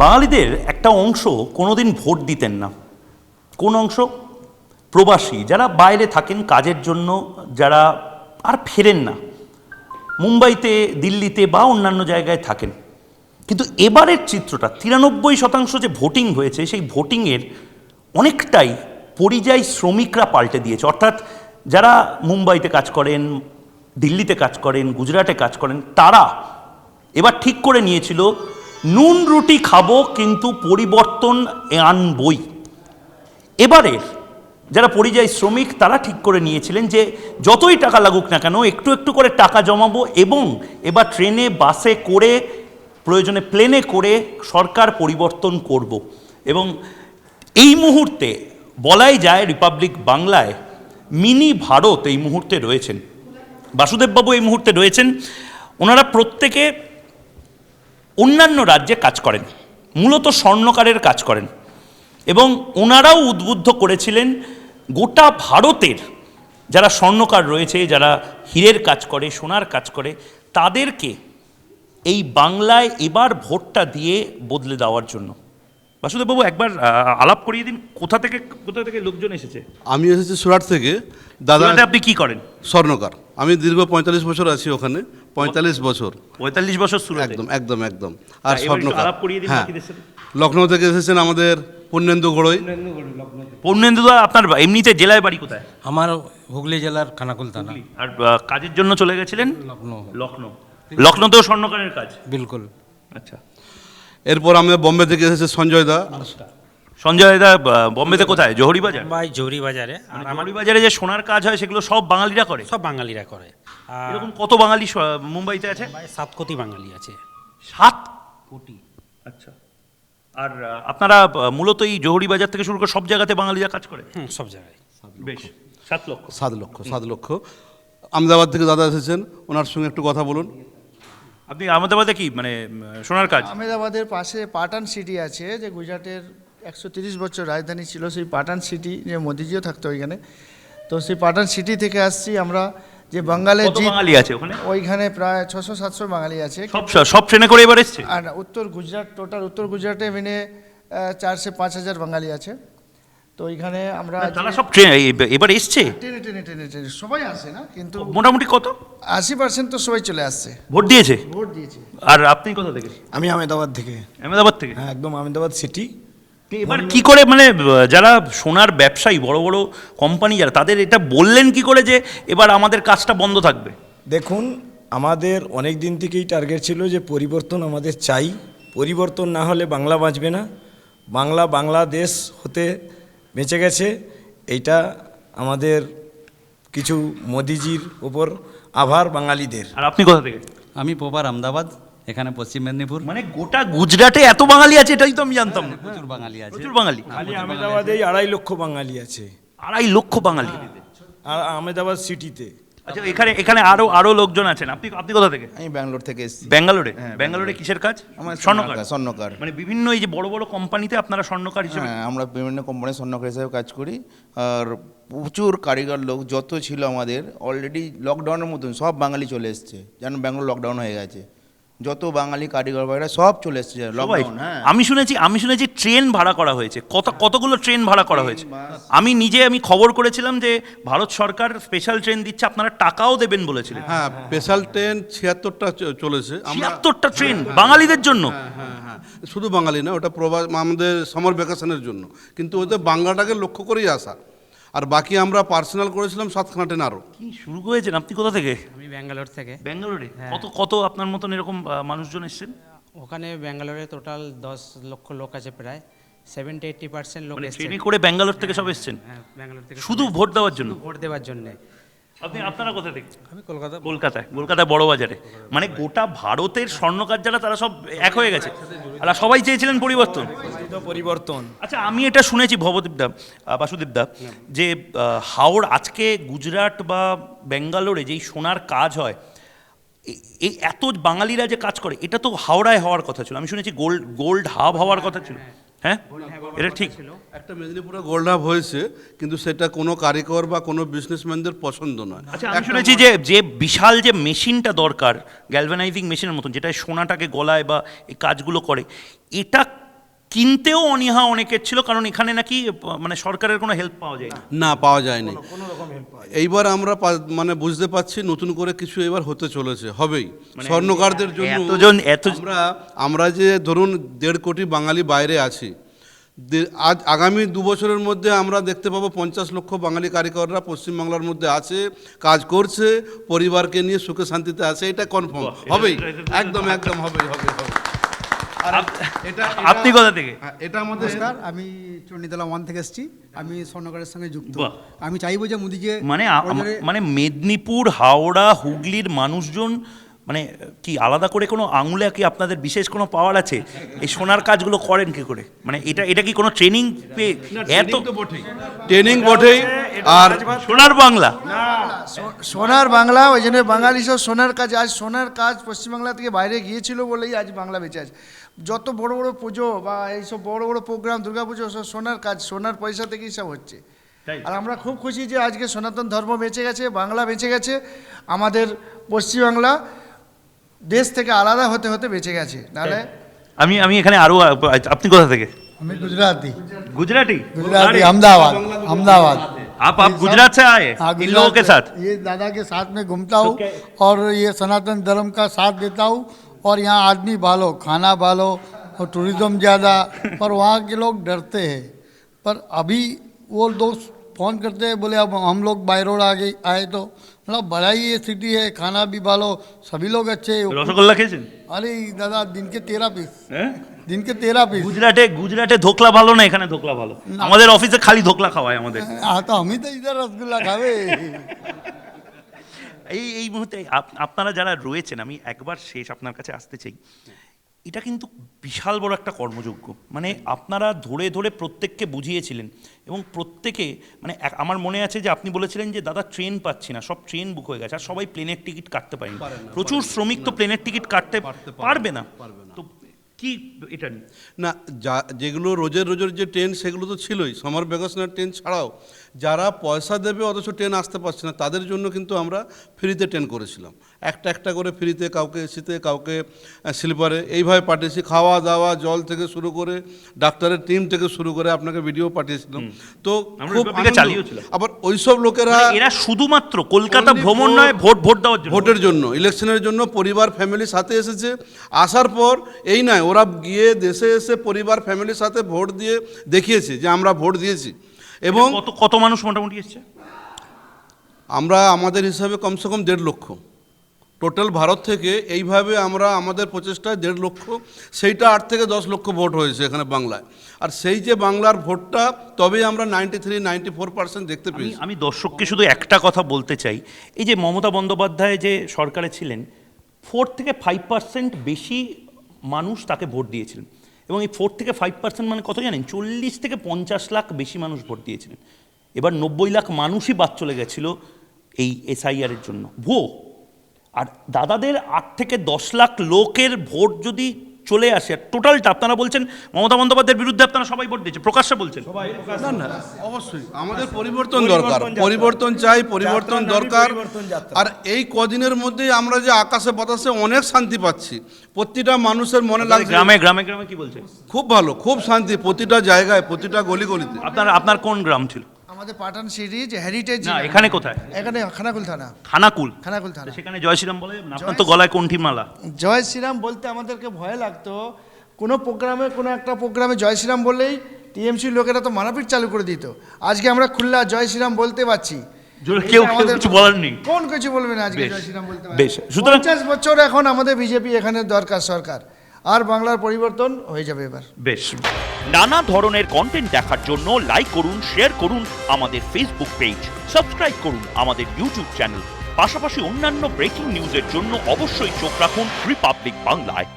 বাঙালিদের একটা অংশ কোনোদিন ভোট দিতেন না। কোন অংশ? প্রবাসী, যারা বাইরে থাকেন কাজের জন্য, যারা আর ফেরেন না, মুম্বাইতে, দিল্লিতে বা অন্যান্য জায়গায় থাকেন। কিন্তু এবারের চিত্রটা 93% যে ভোটিং হয়েছে, সেই ভোটিংয়ের অনেকটাই পরিযায়ী শ্রমিকরা পাল্টে দিয়েছে। অর্থাৎ যারা মুম্বাইতে কাজ করেন, দিল্লিতে কাজ করেন, গুজরাটে কাজ করেন, তারা এবার ঠিক করে নিয়েছিল নুন রুটি খাবো কিন্তু পরিবর্তন আনবই। এবারের যারা পরিযায়ী শ্রমিক তারা ঠিক করে নিয়েছিলেন যে যতই টাকা লাগুক না কেন একটু একটু করে টাকা জমাবো এবং এবার ট্রেনে, বাসে করে, প্রয়োজনে প্লেনে করে সরকার পরিবর্তন করব। এবং এই মুহূর্তে বলাই যায় রিপাবলিক বাংলায় মিনি ভারত এই মুহূর্তে রয়েছেন। বাসুদেববাবু এই মুহূর্তে রয়েছেন। ওনারা প্রত্যেকে অন্যান্য রাজ্যে কাজ করেন, মূলত স্বর্ণকারের কাজ করেন, এবং ওনারাও উদ্বুদ্ধ করেছিলেন গোটা ভারতের যারা স্বর্ণকার রয়েছে, যারা হীরের কাজ করে, সোনার কাজ করে, তাদেরকে এই বাংলায় এবার ভোটটা দিয়ে বদলে দেওয়ার জন্য। বাসুদেববাবু একবার আলাপ করিয়ে দিন, কোথা থেকে লোকজন এসেছে? আমি এসেছি সুরাট থেকে। দাদা, আপনি কি করেন? স্বর্ণকার। আমি দীর্ঘ 45 বছর আছি ওখানে। 45 বছর। 45 বছর সুরাটে? একদম একদম একদম। আর এবার স্বর্ণকার। আলাপ করিয়ে দিন হ্যাঁ, বাকিদের সাথে। লখনৌ থেকে এসেছেন আমাদের পূর্ণেন্দু গড়ই। পূর্ণেন্দু দা, আপনার এমনিতে জেলায় বাড়ি কোথায়? আমার হুগলি জেলার খানাকুল থানা। আর কাজের জন্য চলে গেছিলেন লখনৌ। লখনৌতেও স্বর্ণকারের কাজ? বিলকুল। আচ্ছা। এরপর আমাদের বোম্বে থেকে এসেছে সঞ্জয় দা। সঞ্জয় দা বোম্বেতে কোথায়? জোহরি বাজার? ভাই জহুরি বাজারে। আর আমার জোহরি বাজারে যে সোনার কাজ হয় সেগুলো সব বাঙালিরা করে? সব বাঙালিরা করে। আর এরকম কত বাঙালি মুম্বাইতে আছে? ভাই 7 কোটি বাঙালি আছে। 7 কোটি? আচ্ছা। আর আপনারা মূলত এই জোহরি বাজার থেকে শুরু করে সব জায়গাতে বাঙালিরা কাজ করে? সব জায়গায়। বেশ। 7 লক্ষ। 7 লক্ষ। আহমেদাবাদ থেকে দাদা এসেছেন, ওনার সঙ্গে একটু কথা বলুন। আপনি আহমেদাবাদে কি মানে সোনার কাজ? আহমেদাবাদের পাশে পাটান সিটি আছে, যে গুজরাটের 130 বছর রাজধানী ছিল, সেই পাটান সিটি, যে মোদিজিও থাকতো ওইখানে। তো সেই পাটান সিটি থেকে আসছি আমরা, যে বাঙালি কত বাঙালি আছে ওখানে? ওইখানে প্রায় 600-700 বাঙালি আছে। সব ট্রেনে করে এবার এসছে? আর উত্তর গুজরাট, টোটাল উত্তর গুজরাটে মিলে 4,000-5,000 বাঙালি আছে। তো ওইখানে আমরা তারা সব ট্রেন এবার এসছে? ট্রেনে সবাই আসে না, কিন্তু মোটামুটি কত? 80% তো সবাই চলে আসছে, ভোট দিয়েছে। ভোট দিয়েছে। আর আপনি কোথা থেকে? আমি আহমেদাবাদ থেকে। আহমেদাবাদ থেকে? হ্যাঁ, একদম আহমেদাবাদ সিটি। এবার কি করে মানে যারা সোনার ব্যবসায়ী, বড় বড় কোম্পানি যারা, তাদের এটা বললেন কি করে যে এবার আমাদের কাজটা বন্ধ থাকবে? দেখুন, আমাদের অনেক দিন থেকেই টার্গেট ছিল যে পরিবর্তন আমাদের চাই। পরিবর্তন না হলে বাংলা বাঁচবে না। বাংলাদেশ হতে বেঁচে গেছে। এইটা আমাদের কিছু মোদিজির উপর আভার বাঙালিদের। আর আপনি কোথা থেকে? আমি প্রপার আহমেদাবাদ, এখানে পশ্চিম মেদিনীপুর। মানে গোটা গুজরাটে এত বাঙালি আছে এটাই তো আমি জানতাম না। প্রচুর বাঙালি আছে। প্রচুর বাঙালি? খালি আহমেদাবাদেই 2.5 লক্ষ বাঙালি আছে। 2.5 লক্ষ বাঙালি? আর আহমেদাবাদ সিটিতে। আচ্ছা, এখানে আরো লোকজন আছেন। আপনি কোথা থেকে? আমি ব্যাঙ্গালোর থেকে এসেছি। ব্যাঙ্গালোরে? ব্যাঙ্গালোরে কিসের কাজ? আমার স্বর্ণকার? স্বর্ণকার। মানে বিভিন্ন এই যে বড় বড় কোম্পানিতে আপনারা স্বর্ণকার হিসেবে? হ্যাঁ, আমরা বিভিন্ন কোম্পানির স্বর্ণকার হিসেবে কাজ করি। আর প্রচুর কারিগর লোক যত ছিল আমাদের, অলরেডি লকডাউনের মতন সব বাঙালি চলে এসছে। যেন ব্যাঙ্গালোর লকডাউন হয়ে গেছে, যত বাঙালি কারিগর ভাইরা সব চলে এসছে লকডাউন। হ্যাঁ, আমি শুনেছি ট্রেন ভাড়া করা হয়েছে। কতগুলো ট্রেন ভাড়া করা হয়েছে? আমি খবর করেছিলাম যে ভারত সরকার স্পেশাল ট্রেন দিচ্ছে, আপনারা টাকাও দেবেন বলেছিলেন। হ্যাঁ, স্পেশাল ট্রেন 76টা চলেছে। 76টা ট্রেন বাঙালিদের জন্য? হ্যাঁ, শুধু বাঙালি না, ওটা আমাদের সামার ভ্যাকেশনের জন্য, কিন্তু ওতে বাংলাটাকে লক্ষ্য করেই আসা। আর বাকি আমরা পার্সোনাল করেছিলাম 7খানা ট্রেন আরও। কি শুরু করেছেন? আপনি কোথা থেকে? আমি ব্যাঙ্গালোর থেকে। ব্যাঙ্গালোরে? কত আপনার মতন এরকম মানুষজন এসেছেন? ওখানে ব্যাঙ্গালোরে টোটাল 10 লক্ষ লোক আছে প্রায়। 70-80% লোক মানে এসছে। ট্রেনে করে ব্যাঙ্গালোর থেকে সব এসেছেন হ্যাঁ, ব্যাঙ্গালোর থেকে শুধু ভোট দেওয়ার জন্য? ভোট দেওয়ার জন্য। আপনারা কোথা থেকে? আমি কলকাতা। কলকাতায় বড় বাজারে। মানে গোটা ভারতের স্বর্ণকার যারা, তারা সব এক হয়ে গেছে, আর সবাই চেয়েছিলেন পরিবর্তন। পরিবর্তন। আচ্ছা, আমি এটা শুনেছি বাসুদেবদা, যে আজকে গুজরাট বা ব্যাঙ্গালোরে যেই সোনার কাজ হয়, এই এত বাঙালিরা যে কাজ করে, এটা তো হাওড়ায় হওয়ার কথা ছিল। আমি শুনেছি গোল্ড হাব হওয়ার কথা ছিল। হ্যাঁ, এটা ঠিক? একটা মেদিনীপুরে গোল্ড হাব হয়েছে, কিন্তু সেটা কোনো কারিগর বা কোনো বিজনেসম্যানদের পছন্দ নয়। আচ্ছা, আমি শুনেছি যে বিশাল যে মেশিনটা দরকার, গ্যালভানাইজিং মেশিনের মতন, যেটা সোনাটাকে গলায় বা এই কাজগুলো করে, এটা কিনতেও অনীহা অনেকের ছিল, কারণ এখানে নাকি মানে সরকারের কোনো হেল্প পাওয়া যায় না। না, পাওয়া যায়নি। এইবার আমরা মানে বুঝতে পারছি নতুন করে কিছু এবার হতে চলেছে, হবেই স্বর্ণকারদের জন্য। আমরা যে ধরুন 1.5 কোটি বাঙালি বাইরে আছি, আজ আগামী 2 বছরের মধ্যে আমরা দেখতে পাবো 50 লক্ষ বাঙালি কারিগররা পশ্চিমবাংলার মধ্যে আছে, কাজ করছে, পরিবারকে নিয়ে সুখে শান্তিতে আছে, এটা কনফার্ম হবেই, একদম একদম হবেই হবে। আপনি কোথা থেকে? এটা আমাদের নমস্কার, আমি চণ্ডীতলা 1 থেকে এসেছি। আমি স্বর্ণকারের সঙ্গে যুক্ত। বাহ। আমি চাইবো যে মোদিকে মানে মেদিনীপুর, হাওড়া, হুগলির মানুষজন মানে কি আলাদা করে কোনো আঙুলে কি আপনাদের বিশেষ কোনো পাওয়ার আছে? এই সোনার কাজগুলো করেন কি করে? মানে এটা কি কোনো ট্রেনিং পেয়ে? এত ট্রেনিং বটেই। আর সোনার বাংলা, সোনার বাংলা, ওই জন্য বাঙালি সব সোনার কাজ, আজ সোনার কাজ পশ্চিমবাংলা থেকে বাইরে গিয়েছিল বলেই আজ বাংলা বেঁচে আছে। যত বড় বড় পুজো বা এইসব বড় বড় প্রোগ্রাম, দুর্গাপুজো, সব সোনার কাজ, সোনার পয়সা থেকেই সব হচ্ছে। আর আমরা খুব খুশি যে আজকে সনাতন ধর্ম বেঁচে গেছে, বাংলা বেঁচে গেছে, আমাদের পশ্চিমবাংলা দেশ থেকে আলাদা হতে হতে বেঁচে গেছে। নাহলে আমি এখানে আরো, আপনি কোথা থেকে? আমি गुजराती गुजराती अहमदाबाद अहमदाबाद। आप गुजरात से आए इन लोगों के साथ? ये दादा के साथ में घूमता हूँ और ये सनातन धर्म का साथ देता हूँ। और यहाँ आदमी भालो, खाना भालो और टूरिज्म ज़्यादा, पर वहाँ के लोग डरते हैं। पर अभी वो दोस्त फ़ोन करते हैं, बोले अब हम लोग बाय रोड आए तो मतलब बड़ा ही ये सिटी है, खाना भी भालो, सभी लोग अच्छे। রসগোল্লা খেয়েছেন? अरे दादा दिन के 13 पीस, दिन के 13 पीस। গুজরাটে ধোকলা ভালো না এখানে ধোকলা ভালো? আমাদের অফিসে খালি ধোকলা খাওয়ায় আমাদের। हाँ तो हम ही तो इधर रसगुल्ला खावे। এই মুহূর্তে আপনারা যারা রয়েছেন, আমি একবার শেষ আপনার কাছে আসতে চাই। এটা কিন্তু বিশাল বড় একটা কর্মযজ্ঞ, মানে আপনারা ধরে ধরে প্রত্যেককে বুঝিয়েছিলেন এবং প্রত্যেকে মানে আমার মনে আছে যে আপনি বলেছিলেন যে দাদা ট্রেন পাচ্ছি না, সব ট্রেন বুক হয়ে গেছে, আর সবাই প্লেনের টিকিট কাটতে পারেনি। প্রচুর শ্রমিক তো প্লেনের টিকিট কাটতে পারবে না, তো কি এটা নিয়ে? না, যেগুলো রোজের যে ট্রেন সেগুলো তো ছিলই, সামার ভ্যাকেশনের ট্রেন ছাড়াও যারা পয়সা দেবে অথচ ট্রেন আসতে পারছে না, তাদের জন্য কিন্তু আমরা ফ্রিতে ট্রেন করেছিলাম। একটা করে ফ্রিতে, কাউকে এসিতে, কাউকে স্লিপারে, এইভাবে পাঠিয়েছি। খাওয়া দাওয়া, জল থেকে শুরু করে, ডাক্তারের টিম থেকে শুরু করে আপনাকে ভিডিও পাঠিয়েছিলাম। তো খুব আবার ওইসব লোকেরা, এরা শুধুমাত্র কলকাতা ভ্রমণ নয়, ভোটের জন্য, ইলেকশনের জন্য পরিবার ফ্যামিলির সাথে এসেছে। আসার পর এই নয়, ওরা গিয়ে দেশে এসে পরিবার ফ্যামিলির সাথে ভোট দিয়ে দেখিয়েছে যে আমরা ভোট দিয়েছি। এবং কত মানুষ মোটামুটি এসছে? আমরা আমাদের হিসাবে কমসে কম 1.5 লক্ষ টোটাল ভারত থেকে। এইভাবে আমরা আমাদের প্রচেষ্টায় 1.5 লক্ষ, সেইটা 8 থেকে 10 লক্ষ ভোট হয়েছে এখানে বাংলায়। আর সেই যে বাংলার ভোটটা, তবেই আমরা 93-94% দেখতে পেয়েছি। আমি দর্শককে শুধু একটা কথা বলতে চাই, এই যে মমতা বন্দ্যোপাধ্যায় যে সরকারে ছিলেন, 4 থেকে 5% বেশি মানুষ তাকে ভোট দিয়েছিলেন। এবং এই 4 থেকে 5% মানে কত জানেন? 40 থেকে 50 লাখ বেশি মানুষ ভোট দিয়েছিলেন। এবার 90 লাখ মানুষই বাদ চলে গেছিল এই SIR এর জন্য, ভুয়ো। আর দাদাদের 8 থেকে 10 লাখ লোকের ভোট যদি চলে আসে, টোটালটা আপনারা বলছেন মমতা বন্দ্যোপাধ্যায়ের বিরুদ্ধে আপনারা সবাই ভোট দিয়েছে, প্রকাশ্যে বলছেন। না, অবশ্যই আমাদের পরিবর্তন দরকার, পরিবর্তন চাই, পরিবর্তন দরকার। আর এই কদিনের মধ্যেই আমরা যে আকাশে বাতাসে অনেক শান্তি পাচ্ছি, প্রতিটা মানুষের মনে লাগছে। গ্রামে কি বলছেন? খুব ভালো, খুব শান্তি, প্রতিটা জায়গায়, প্রতিটা গলিতে। আপনার কোন গ্রাম ছিল? আমাদের পাঠান সিটি যে হেরিটেজ। না, এখানে কোথায়? এখানে খানাকুল থানা। খানাকুল থানা। সেখানে জয় শ্রীরাম বলে, আপনার তো গলায় কণ্ঠী মালা। জয় শ্রীরাম বলতে আমাদেরকে ভয় লাগতো। কোনো একটা প্রোগ্রামে জয় শ্রীরাম বললেই টিএমসি লোকেরা তো মারাপিট চালু করে দিত। আজকে আমরা খুললা জয় শ্রীরাম বলতে পারছি, কেউ কিছু বলার নেই। কোন কিছু বলবে না, আজকে জয় শ্রীরাম বলতে বেশ। সুতরাং 50 বছর এখন আমাদের বিজেপি এখানে দরকার সরকার, আর বাংলার পরিবর্তন হয়ে যাবে এবার। বেশ। নানা ধরনের কন্টেন্ট দেখার জন্য লাইক করুন, শেয়ার করুন আমাদের ফেসবুক পেজ, সাবস্ক্রাইব করুন আমাদের ইউটিউব চ্যানেল। পাশাপাশি অন্যান্য ব্রেকিং নিউজের জন্য অবশ্যই চোখ রাখুন রিপাবলিক বাংলায়।